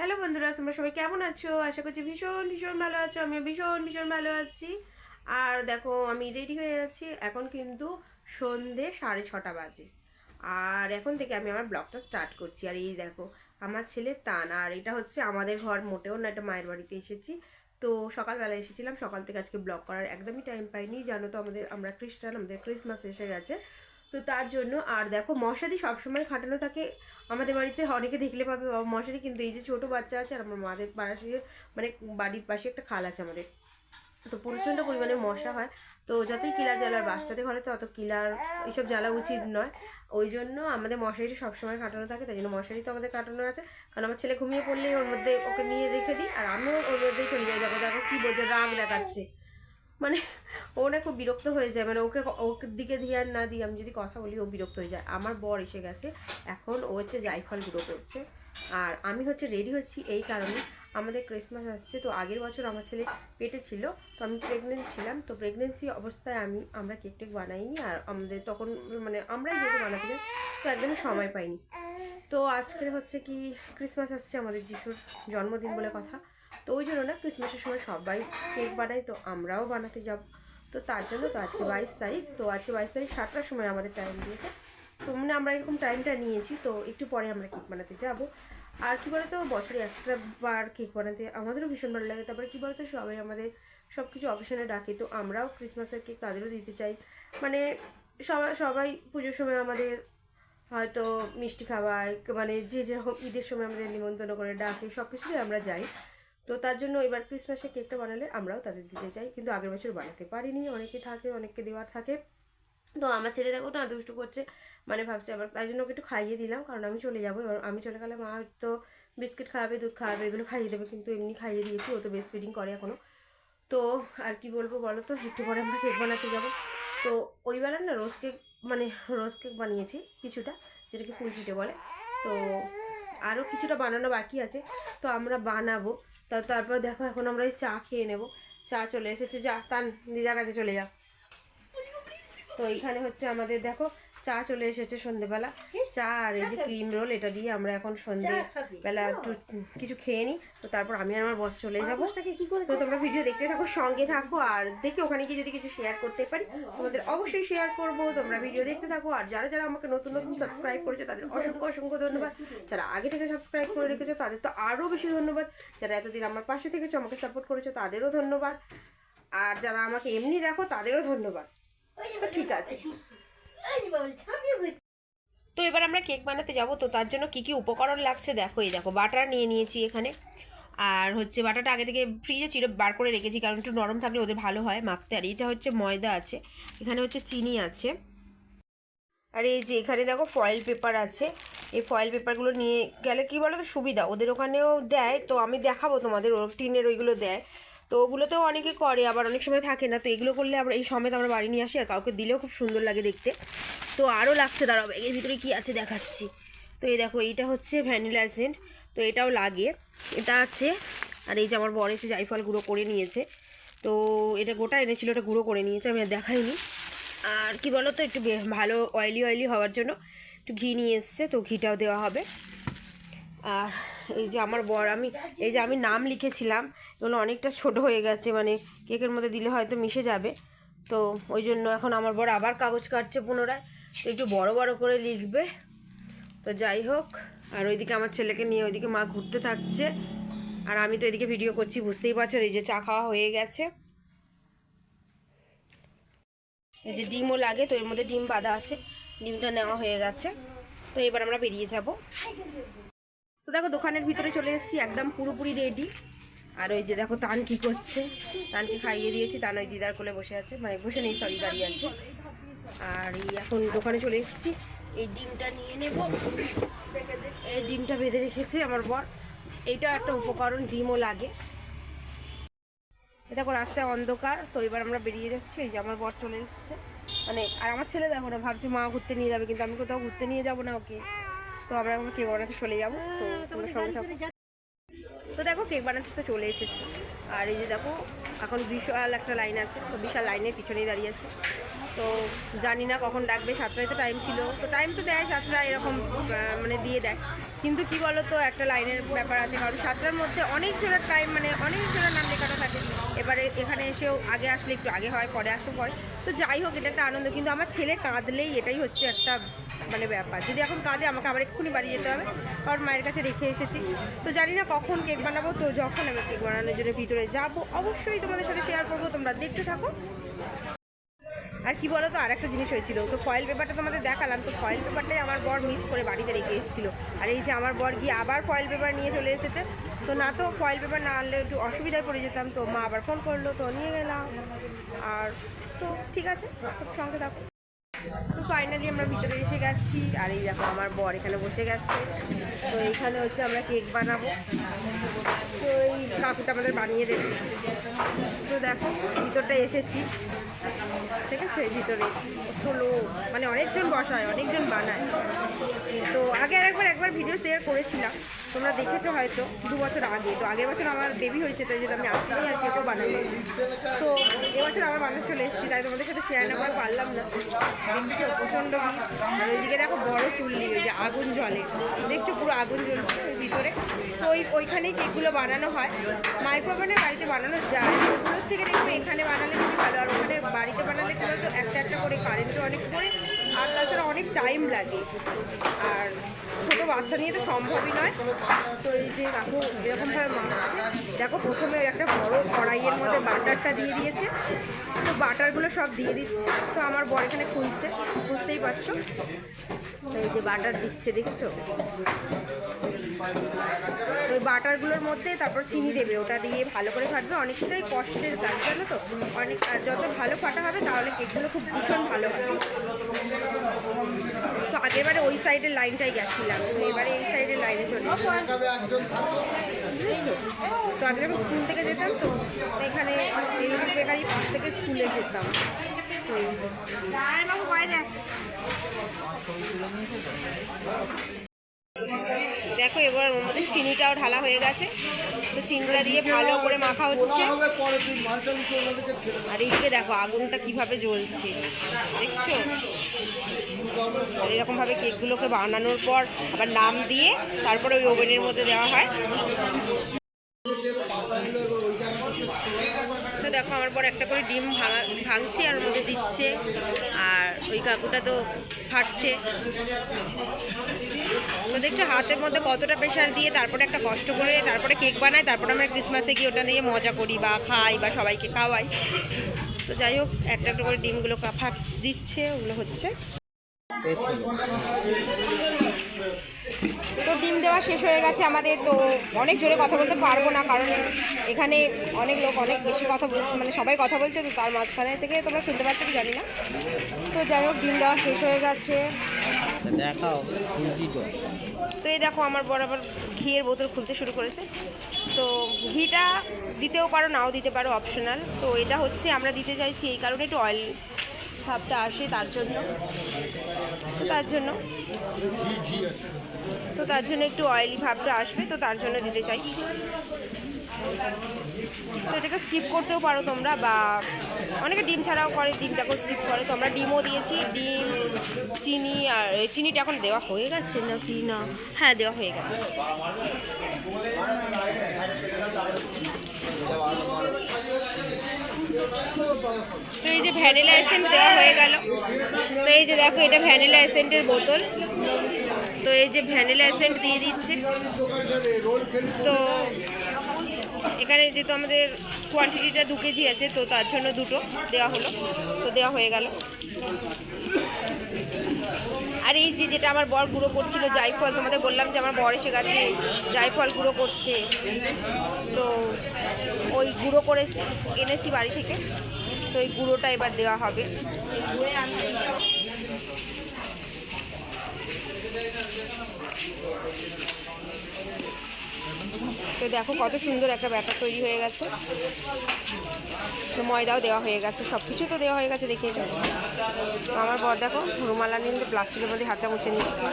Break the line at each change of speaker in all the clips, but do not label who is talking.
Hello বন্ধুরা, তোমরা সবাই কেমন আছো? আশা করছি ভীষণ ভীষণ ভালো আছো। আমিও ভীষণ ভীষণ ভালো আছি। আর দেখো, আমি রেডি হয়ে আছি। এখন কিন্তু সন্ধে 6:30 বাজে। আর এখন থেকে আমি আমার ব্লগটা স্টার্ট করছি। আর এই দেখো, আমার ছেলে তান। আর এটা হচ্ছে আমাদের ঘর মোটেও না, এটা মায়ের বাড়িতে এসেছি। তো সকালবেলা এসেছিলাম, সকাল থেকে আজকে ব্লগ করার একদমই টাইম পাইনি। জানো তো আমরা খ্রিস্টান, আমাদের ক্রিসমাস এসে গেছে। তো তার জন্য আর দেখো, মশারি সবসময় খাটানো থাকে আমাদের বাড়িতে। অনেকে দেখলে পাবে মশারি, কিন্তু এই যে ছোটো বাচ্চা আছে আর আমার মাদের পাশে, মানে বাড়ির পাশে একটা খাল আছে আমাদের, তো প্রচণ্ড পরিমাণে মশা হয়। তো যতই কিলার জ্বালার, বাচ্চাদের ঘরে তো অত কিলার এইসব জ্বালা উচিত নয়। ওই জন্য আমাদের মশারিটা সবসময় কাটানো থাকে। তাই জন্য মশারি তো আমাদের কাটানো আছে। কারণ আমার ছেলে ঘুমিয়ে পড়লেই ওর মধ্যে ওকে নিয়ে রেখে দিই, আর আমিও ওর মধ্যেই চলে যাই। দেখো দেখো কী বলছে, রাগ দেখাচ্ছে। মানে ও না খুব বিরক্ত হয়ে যায়, মানে ওকে দিকে ধ্যান না দিয়ে আমি যদি কথা বলি ও বিরক্ত হয়ে যায়। আমার বর এসে গেছে, এখন ও হচ্ছে জায়ফল গুঁড়ো করছে। আর আমি হচ্ছে রেডি হচ্ছি এই কারণে, আমাদের ক্রিসমাস আসছে। তো আগের বছর আমার ছেলে পেটে ছিল, তো আমি প্রেগনেন্ট ছিলাম। তো প্রেগনেন্সি অবস্থায় আমরা কেক টেক বানাইনি। আর আমাদের তখন মানে আমরাই যেহেতু বানাতে যাই, তো একদমই সময় পাইনি। তো আজকের হচ্ছে কি, ক্রিসমাস আসছে, আমাদের যিশুর জন্মদিন বলে কথা। তো ওই জন্য না, ক্রিসমাসের সময় সবাই কেক বানায়, তো আমরাও বানাতে যাব। তো তার জন্য তো আজকে 22 তারিখ, তো আজকে 22 তারিখ 7টার সময় আমাদের টাইম দিয়েছে। তো মানে আমরা এরকম টাইমটা নিয়েছি, তো একটু পরে আমরা কেক বানাতে যাব। আর কী বলতো, বছরে একটা বার কেক বানাতে আমাদেরও ভীষণ ভালো লাগে। তারপরে কী বলতো, সবাই আমাদের সব কিছু অকেশনে ডাকে, তো আমরাও ক্রিসমাসের কেক তাদেরও দিতে চাই। মানে সবাই পুজোর সময় আমাদের হয়তো মিষ্টি খাবার, মানে যে যেরকম ঈদের সময় আমাদের নিমন্ত্রণ করে ডাকে, সব কিছুতেই আমরা যাই। তো তার জন্য এবার ক্রিসমাসে কেকটা বানালে আমরাও তাদের দিতে চাই। কিন্তু আগের বছর বানাতে পারিনি, অনেকে থাকে, অনেককে দেওয়ার থাকে। তো আমার ছেলে দেখো না দুষ্টু করছে, মানে ভাবছে আবার, তাই জন্য ওকে একটু খাইয়ে দিলাম। কারণ আমি চলে যাবো, এবার আমি চলে গেলে মা হয়তো বিস্কিট খাওয়াবে, দুধ খাওয়াবে, এগুলো খাইয়ে দেবে। কিন্তু এমনি খাইয়ে দিয়েছি, ও তো ব্রেস্ট ফিডিং করে এখনও। তো আর কি বলবো বলো তো, একটু পরে আমরা কেক বানাতে যাবো। তো ওই বেলার না রোজ কেক বানিয়েছি কিছুটা, যেটাকে ফুল পিঠে বলে। তো আরও কিছুটা বানানো বাকি আছে, তো আমরা বানাবো। তারপর দেখো, এখন আমরা এই চা খেয়ে নেব। চা চলে এসেছে, যা তান দিদার কাছে চলে যা। তো এইখানে হচ্ছে আমাদের দেখো চা চলে এসেছে সন্ধেবেলা। চা আর এই যে ক্রিম রোল, এটা দিয়ে আমরা এখন সন্ধেবেলা একটু কিছু খেয়ে নিই। তো তারপর আমি আর আমার বস চলে যাবো। তো তোমরা ভিডিও দেখতে থাকো, সঙ্গে থাকো। আর দেখে ওখানে গিয়ে যদি কিছু শেয়ার করতে পারি তোমাদের অবশ্যই শেয়ার করবো। তোমরা ভিডিও দেখতে থাকো। আর যারা যারা আমাকে নতুন নতুন সাবস্ক্রাইব করেছো তাদের অসংখ্য অসংখ্য ধন্যবাদ। যারা আগে থেকে সাবস্ক্রাইব করে রেখেছো তাদের তো আরও বেশি ধন্যবাদ। যারা এতদিন আমার পাশে থেকেছো, আমাকে সাপোর্ট করেছো, তাদেরও ধন্যবাদ। আর যারা আমাকে এমনি দেখো তাদেরও ধন্যবাদ। তো ঠিক আছে, তো এবার আমরা কেক বানাতে যাব। তো তার জন্য কি কি উপকরণ লাগছে দেখো, এই দেখো বাটার নিয়ে নিয়েছি এখানে। আর হচ্ছে বাটারটা আগে থেকে ফ্রিজে ছিল, বার করে রেখেছি, কারণ একটু নরম থাকলে ওদের ভালো হয় মাখতে। আর এটা হচ্ছে ময়দা আছে, এখানে হচ্ছে চিনি আছে। আর এই যে এখানে দেখো ফয়েল পেপার আছে। এই ফয়েল পেপারগুলো নিয়ে গেলে কী বলো তো সুবিধা, ওদের ওখানেও দেয়। তো আমি দেখাবো তোমাদের, টিনের ওইগুলো দেয়। তো ওগুলোতেও অনেকে করে, আবার অনেক সময় থাকে না। তো এগুলো করলে আমরা এই সমেত আমরা বাড়ি নিয়ে আসি, আর কাউকে দিলেও খুব সুন্দর লাগে দেখতে। তো আরও লাগছে, দাঁড়াও এর ভিতরে কী আছে দেখাচ্ছি। তো এই দেখো, এইটা হচ্ছে ভ্যানিলা এসেন্ট, তো এটাও লাগে, এটা আছে। আর এই যে আমার বর এসে জায়ফল গুঁড়ো করে নিয়েছে। তো এটা গোটা এনেছিল, এটা গুঁড়ো করে নিয়েছে, আমি আর দেখাইনি। আর কি বলো তো, একটু ভালো অয়েলি হওয়ার জন্য একটু ঘি নিয়ে এসছে, তো ঘিটাও দেওয়া হবে। আর এই যে আমার বর, আমি নাম লিখেছিলাম, এগুলো অনেকটা ছোট হয়ে গেছে, মানে কেকের মধ্যে দিলে হয়তো মিশে যাবে। তো ওই জন্য এখন আমার বর আবার কাগজ কাটছে পুনরায়, তো একটু বড় বড় করে লিখবে। তো যাই হোক, আর ওইদিকে আমার ছেলেকে নিয়ে ওইদিকে মা ঘুরতে থাকছে, আর আমি তো এদিকে ভিডিও করছি, বুঝতেই পারছো। এই যে চা খাওয়া হয়ে গেছে, এই যে ডিমও লাগে, তো এর মধ্যে ডিম বাঁধা আছে, ডিমটা নেওয়া হয়ে গেছে। তো এবার আমরা বেরিয়ে যাব। তো দেখো দোকানের ভিতরে চলে এসেছি, একদম পুরোপুরি রেডি। আর ওই যে দেখো তান কি করছে, তানকে খাইয়ে দিয়েছি, তান ওই দিদার কোলে বসে আছে, মানে বসে নেই, সরি দাঁড়িয়ে আছে। আর এই এখন দোকানে চলে এসেছি, এই ডিমটা নিয়ে নেব। এই ডিমটা বেঁধে রেখেছে আমার বর, এইটা একটা উপকরণ, ডিমও লাগে। এটা করে রাস্তায় অন্ধকার, তো এবার আমরা বেরিয়ে যাচ্ছি। এই যে আমার বর চলে এসেছে, মানে আর আমার ছেলে দেখো না, ভাবছে মা ঘুরতে নিয়ে যাবে, কিন্তু আমি কোথাও ঘুরতে নিয়ে যাবো না ওকে। তো আমরা এখন কেক বানাতে চলে যাবো, তো তোমরা সঙ্গে থাকো। তো দেখো কেক বানাতে তো চলে এসেছি। আর এই যে দেখো এখন বিশাল একটা লাইন আছে, তো বিশাল লাইনের পিছনেই দাঁড়িয়ে আছে। তো জানি না কখন ডাকবে, 7টায় তো টাইম ছিল, তো টাইম তো দেয় 7টা এরকম, মানে দিয়ে দেয়। কিন্তু কি বলো তো, একটা লাইনের ব্যাপার আছে, কারণ 7টার মধ্যে অনেক জনের টাইম, মানে অনেক জনের নাম লেখানো থাকে। এবারে এখানে এসেও আগে আসলে একটু আগে হয়, পরে আসলে পরে, তো যাই হোক এটা একটা আনন্দ। কিন্তু আমার ছেলে কাঁদলেই এটাই হচ্ছে একটা মানে ব্যাপার, যদি এখন কাঁদে আমাকে আবার এক্ষুনি বাড়ি যেতে হবে, কারণ মায়ের কাছে রেখে এসেছি। তো জানি না কখন কেক বানাবো, তো যখন আমি কেক বানানোর জন্য ভিতরে যাবো অবশ্যই তোমাদের সাথে শেয়ার করবো, তোমরা দেখতে থাকো। আর কি বলো তো, আর একটা জিনিস হয়েছিল, তো ফয়েল পেপারটা তোমাদের দেখালাম, তো ফয়েল পেপারটাই আমার বর মিস করে বাড়িতে রেখে এসেছিলো। আর এই যে আমার বর গিয়ে আবার ফয়েল পেপার নিয়ে চলে এসেছে। তো না তো ফয়েল পেপার না আনলে একটু অসুবিধায় পড়ে যেতাম, তো মা আবার ফোন করলো, তো নিয়ে গেলাম। আর তো ঠিক আছে, খুব সঙ্গে থাকো। তো ফাইনালি আমরা ভিতরে এসে গেছি, আর এই দেখো আমার বর এখানে বসে গেছে। তো এইখানে হচ্ছে আমরা কেক বানাবো, তো এই কাকুটা আমাদের বানিয়ে দেবে। তো দেখো ভিতরটা এসেছি, ঠিক আছে, এই ভিতরে হলো মানে অনেকজন বসায়, অনেকজন বানায়। তো আগে একবার ভিডিও শেয়ার করেছিলাম, তোমরা দেখেছো হয়তো 2 বছর আগে। তো আগের বছর আমার বেবি হয়েছে, তাই জন্য আমি আসলেই আর কেকও বানাই। তো এবছর আবার বানাতে চলে এসেছি, তাই তোমাদের সাথে শেয়ার না করে পারলাম না। দেখছো প্রচণ্ড ভিড়। আর ওইদিকে দেখো বড় চুল্লি, ওই যে আগুন জ্বলে, দেখছো পুরো আগুন জ্বলছে ওই ভিতরে। তো ওইখানেই কেকগুলো বানানো হয়। মাইক্রো ওভেনে বাড়িতে বানানো যায়, ওগুলোর থেকে দেখবে এখানে বানালে খুবই ভালো। আর ওখানে বাড়িতে বানালে কি বলতো, একটা একটা করে কারেন্টও অনেক করে, আর তাছাড়া অনেক টাইম লাগে, আর ছোটো বাচ্চা নিয়ে তো সম্ভবই নয়। তো এই যে কাকু এরকমভাবে মাখাচ্ছে, দেখো প্রথমে একটা বড় কড়াইয়ের মধ্যে বাটারটা দিয়ে দিয়েছে। তো বাটারগুলো সব দিয়ে দিচ্ছে, তো আমার বর এখানে খুলছে, বুঝতেই পারছো। তো এই যে বাটার দিচ্ছে, দেখছো, ওই বাটারগুলোর মধ্যে তারপর চিনি দেবে, ওটা দিয়ে ভালো করে ফাটবে। অনেকটাই কষ্টের কাজ, জানো তো, অনেক যত ভালো ফাটা হবে তাহলে কেকগুলো খুব ভীষণ ভালো হবে। তো আগেরবারে ওই সাইডের লাইনটাই গেছিলাম, তো এবারে এই সাইডের লাইনে চলে তো আগে যখন স্কুল থেকে যেতাম, তো এখানে এই বেকারি পাশ থেকে স্কুলে যেতাম। দেখো এবার ওর মধ্যে চিনিটাও ঢালা হয়ে গেছে, তো চিনিটা দিয়ে ভালো করে মাখা হচ্ছে। আর এইদিকে দেখো আগুনটা কিভাবে জ্বলছে, দেখছো। আর এরকমভাবে কেকগুলোকে বানানোর পর আবার নাম দিয়ে তারপরে ওই ওভেনের মধ্যে দেওয়া হয়। তো দেখো আমার পর একটা করে ডিম ভাঙছে আর ওর মধ্যে দিচ্ছে, আর ওই কাকুটা তো ফাটছে। তো দেখছো হাতের মধ্যে কতটা প্রেশার দিয়ে তারপরে একটা কষ্ট করে তারপরে কেক বানায়, তারপরে আমরা ক্রিসমাসে গিয়ে ওটা দিয়ে মজা করি বা খাই বা সবাইকে খাওয়াই। তো যাই হোক একটা একটা করে ডিমগুলো ফাট দিচ্ছে, ওগুলো হচ্ছে। তো ডিম দেওয়া শেষ হয়ে গেছে আমাদের। তো অনেক জোরে কথা বলতে পারবো না, কারণ এখানে অনেক লোক অনেক বেশি কথা বলছে, মানে সবাই কথা বলছে, তো তার মাঝখানে থেকে তোমরা শুনতে পাচ্ছ কি জানি না। তো যাই হোক ডিম দেওয়া শেষ হয়ে গেছে। তো এই দেখো আমার বর আবার ঘিয়ের বোতল খুলতে শুরু করেছে। তো ঘিটা দিতেও পারো, নাও দিতে পারো, অপশনাল। তো এটা হচ্ছে আমরা দিতে চাইছি এই কারণে একটু অয়েল ভাবটা আসে, তার জন্য একটু অয়েলি ভাবটা আসবে, তো তার জন্য দিতে চাই। তো এটাকে স্কিপ করতেও পারো তোমরা, বা অনেকে ডিম ছাড়াও করে, ডিমটাকেও স্কিপ করে। তো আমরা ডিমও দিয়েছি, ডিম, চিনি। আর চিনিটা এখন দেওয়া হয়ে গেছে না কি না, হ্যাঁ দেওয়া হয়ে গেছে। তো এই যে ভ্যানিলা এসেন্ট দেওয়া হয়ে গেল। তো এই যে দেখো এটা ভ্যানিলা এসেন্টের বোতল, তো এই যে ভ্যানিলা এসেন্ট দিয়ে দিচ্ছে। তো এখানে যেহেতু আমাদের কোয়ান্টিটিটা 2 কেজি আছে, তো তার জন্য 2টো দেওয়া হলো, তো দেওয়া হয়ে গেল। আর এই যে যেটা আমার বর গুঁড়ো করছিল জায়ফল, তোমাদের বললাম যে আমার বর এসে গেছে, জায়ফল গুঁড়ো করছে। তো ওই গুঁড়ো করেছি, এনেছি বাড়ি থেকে, তো এই গুঁড়োটা এবার দেওয়া হবে। তো দেখো কত সুন্দর একটা ব্যাটার তৈরি হয়ে গেছে। তো ময়দাও দেওয়া হয়ে গেছে, সব কিছু তো দেওয়া হয়ে গেছে, দেখিয়ে যাবে। তো আমার বর দেখো রুমাল আনিয়ে প্লাস্টিকের মধ্যে হাতটা মুছে নিচ্ছে।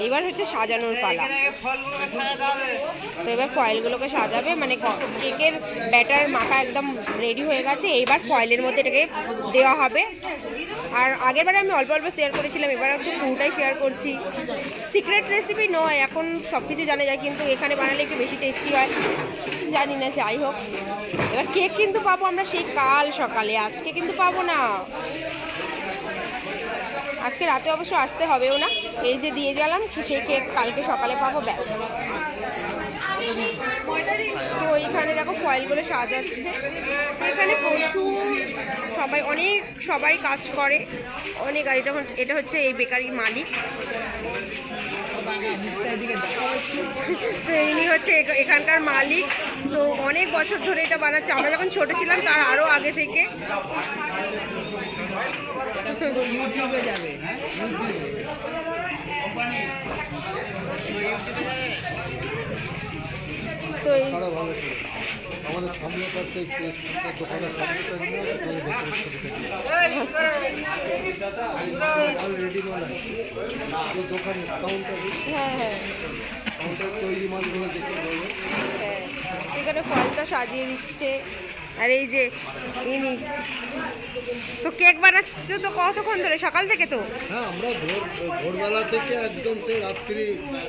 এইবার হচ্ছে সাজানোর পালা। তো এবার ফয়েলগুলোকে সাজাবে, মানে কেকের ব্যাটার মাখা একদম রেডি হয়ে গেছে, এইবার ফয়েলের মধ্যে এটাকে দেওয়া হবে। আর আগেরবারে আমি অল্প অল্প শেয়ার করেছিলাম, এবার একটু পুরোটাই শেয়ার করছি। সিক্রেট রেসিপি নয়, এখন সব কিছু জানা যায়, কিন্তু এখানে বানালে একটু বেশি টেস্টি হয়, জানি না, যাই হোক। এবার কেক কিন্তু পাবো আমরা সেই কাল সকালে, আজকে কিন্তু পাবো না। আজকে রাতে অবশ্য আসতে হবেও না, এই যে দিয়ে গেলাম সেই কেক কালকে সকালে পাবো, ব্যাস। তো এইখানে দেখো ফয়েলগুলো সাজাচ্ছে, এখানে প্রচুর সবাই কাজ করে অনেক। আর এটা হচ্ছে এই বেকারির মালিক, তো ইনি হচ্ছে এখানকার মালিক। তো অনেক বছর ধরে এটা বানাচ্ছে, আমরা যখন ছোট ছিলাম তার আরও আগে থেকে।
ইউটিউবে যাবে,
তো
আমাদের সামনে পাশে দোকানের সামনে রেডি মাল দোকান কাউন্টার,
হ্যাঁ,
কাউন্টার তৈরি মালগুলো দেখে বলবো।
হ্যাঁ, এখানে ফলটা সাজিয়ে দিচ্ছে। আর এই যে ইনি তো কেক বানাচ্ছ তো কতক্ষণ ধরে, সকাল থেকে? তো
হ্যাঁ, আমরা ভোরবেলা থেকে একদম সেই রাত্রি,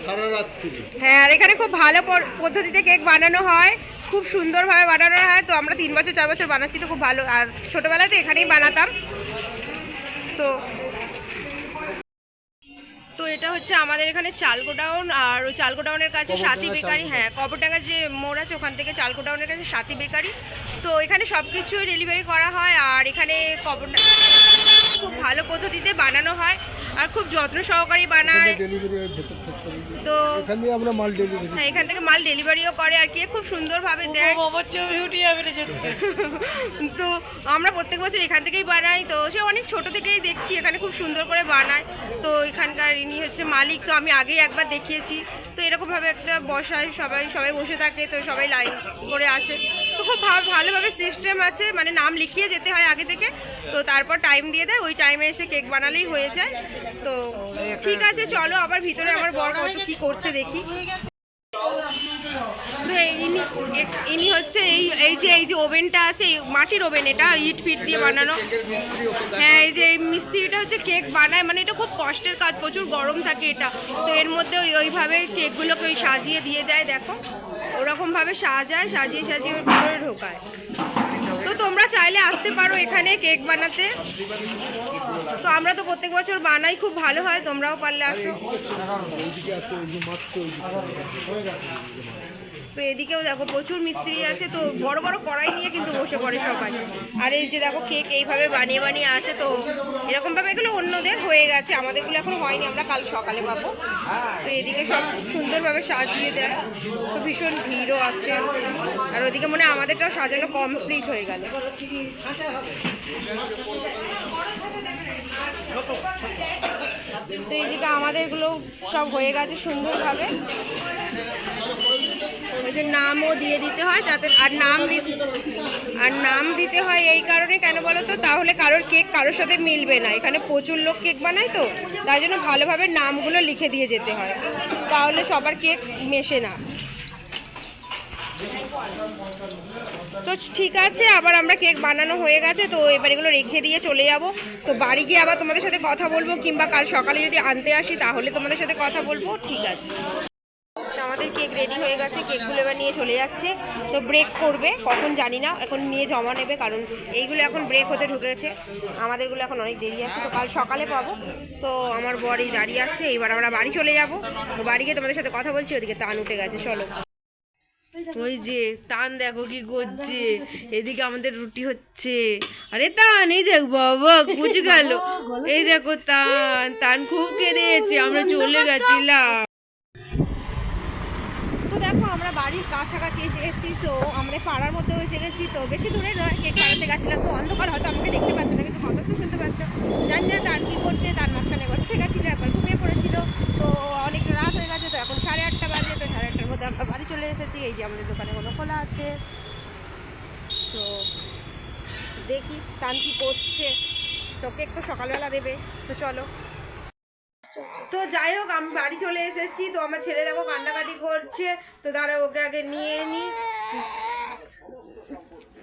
সারা রাত্রি।
হ্যাঁ, আর এখানে খুব ভালো পদ্ধতিতে কেক বানানো হয়, খুব সুন্দরভাবে বানানো হয়। তো আমরা 3 বছর 4 বছর বানাচ্ছি, তো খুব ভালো। আর ছোটোবেলায় তো এখানেই বানাতাম। তো তো এটা হচ্ছে আমাদের এখানে চাল গোডাউন, আর ওই চাল গোডাউনের কাছে সাথী বেকারি। হ্যাঁ, কবরডাঙ্গার যে মোড় আছে ওখান থেকে চাল গোডাউনের কাছে সাথী বেকারি। তো এখানে সব কিছুই ডেলিভারি করা হয়, আর এখানে খুব ভালো পদ্ধতিতে বানানো হয় আর খুব যত্ন সহকারে বানায়। তো
আমরা মাল ডেলিভারি,
হ্যাঁ, এখান থেকে মাল ডেলিভারিও করে আর কি, খুব সুন্দরভাবে দেয়। তো আমরা প্রত্যেক বছর এখান থেকেই বানাই, তো সে অনেক ছোট থেকেই দেখছি এখানে খুব সুন্দর করে বানায়। তো এখানকার ইনি হচ্ছে মালিক, তো আমি আগেই একবার দেখিয়েছি। তো এরকমভাবে একটা বসায়, সবাই বসে থাকে, তো সবাই লাইন করে আসে। তো খুব ভালোভাবে সিস্টেম আছে, মানে নাম লিখিয়ে যেতে হয় আগে থেকে, তো তারপর টাইম দিয়ে দেয়, ওই টাইমে এসে কেক বানালেই হয়ে যায়। তো ঠিক আছে, চলো আবার ভিতরে আমার বর কত কি করছে দেখি। ইনি হচ্ছে এই যে ওভেনটা আছে, মাটির ওভেন, এটা ইট ফিট দিয়ে বানানো। হ্যাঁ, এই যে এই মিস্ত্রিটা হচ্ছে কেক বানায়, মানে এটা খুব কষ্টের কাজ, প্রচুর গরম থাকে এটা। তো এর মধ্যে ওইভাবে কেকগুলোকে ওই সাজিয়ে দিয়ে দেয়, দেখো ওরকমভাবে সাজিয়ে ওর ভিতরে ঢোকায়। তো তোমরা চাইলে আসতে পারো এখানে কেক বানাতে। তো আমরা তো প্রত্যেক বছর বানাই, খুব ভালো হয়, তোমরাও পারলে আসো। তো এদিকেও দেখো প্রচুর মিস্ত্রি আছে, তো বড় বড় কড়াই নিয়ে কিন্তু বসে পড়ে সবাই। আর এই যে দেখো কেক এইভাবে বানিয়ে আসে, তো এরকমভাবে এগুলো অন্যদের হয়ে গেছে, আমাদেরগুলো এখনো হয়নি, আমরা কাল সকালে পাবো। তো এদিকে সব সুন্দরভাবে সাজিয়ে দেয়, তো ভীষণ ভিড়ও আছে। আর ওদিকে মনে হয় আমাদেরটাও সাজানো কমপ্লিট হয়ে গেল। তো এইদিকে আমাদেরগুলো সব হয়ে গেছে সুন্দরভাবে। ওই যে নামও দিয়ে দিতে হয় যাতে, আর নাম দিতে হয় এই কারণে, কেন বলো তো, তাহলে কারোর কেক কারোর সাথে মিলবে না। এখানে প্রচুর লোক কেক বানায়, তো তাই জন্য ভালোভাবে নামগুলো লিখে দিয়ে যেতে হয়, তাহলে সবার কেক মেশে না। তো ঠিক আছে, আবার আমরা কেক বানানো হয়ে গেছে, তো এবার এগুলো রেখে দিয়ে চলে যাব। তো বাড়ি গিয়ে আবার তোমাদের সাথে কথা বলবো, কিংবা কাল সকালে যদি আনতে আসি তাহলে তোমাদের সাথে কথা বলবো, ঠিক আছে। আমাদের কেক রেডি হয়ে গেছে, কেকগুলো এবার নিয়ে চলে যাচ্ছে। তো ব্রেক করবে কখন জানি না, এখন নিয়ে জমা নেবে, কারণ এইগুলো এখন ব্রেক হতে ঢুকেছে, আমাদেরগুলো এখন অনেক দেরি আছে, তো কাল সকালে পাবো। তো আমার বর এই দাঁড়িয়ে আছে, এবার আমরা বাড়ি চলে যাব। তো বাড়ি গিয়ে তোমাদের সাথে কথা বলছি, ওদিকে তান উঠে গেছে, চলো। ওই যে তান দেখো কি করছে, এদিকে আমাদের রুটি হচ্ছে। আরে তান, এই দেখ বাবা কুচে গেল, এই দেখো তান খুব কেঁদেছে, আমরা চলে গেছিলাম। দেখো আমরা বাড়ির কাছাকাছি এসে গেছি, তো আমরা পাড়ার মধ্যেও এসে গেছি, তো বেশি দূরে নয়, কেক বানাতে গেছিলাম। তো অন্ধকার, হয়তো আমাকে দেখতে পাচ্ছ না, কিন্তু কথা তো শুনতে পাচ্ছ। জানি না তার কী করছে, তার মাঝখানে একবার উঠে গেছিলো, একবার ঘুমিয়ে পড়েছিল। তো অনেক রাত হয়ে গেছে, তো এখন 8:30 বাজে, তো 8:30-টার মধ্যে আমরা বাড়ি চলে এসেছি। এই যে আমাদের দোকানে কোনো খোলা আছে, তো দেখি তান কী করছে। তো কেক তো সকালবেলা দেবে, তো চলো। তো যাই হোক আমি বাড়ি চলে এসেছি, তো আমার ছেলে দেখো কান্নাকাটি করছে, তো তারা ওকে আগে নিয়ে নিই।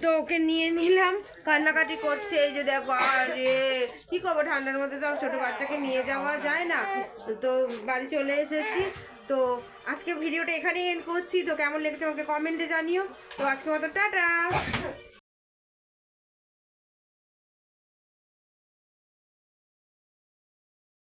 তো ওকে নিয়ে নিলাম, কান্নাকাটি করছে, এই যে দেখো। আরে কি করবো, ঠান্ডার মধ্যে তো ছোটো বাচ্চাকে নিয়ে যাওয়া যায় না। তো বাড়ি চলে এসেছি। তো আজকে ভিডিওটা এখানেই এন্ড করছি। তো কেমন লেগেছে আমাকে কমেন্টে জানিও। তো আজকে মতো টাটা।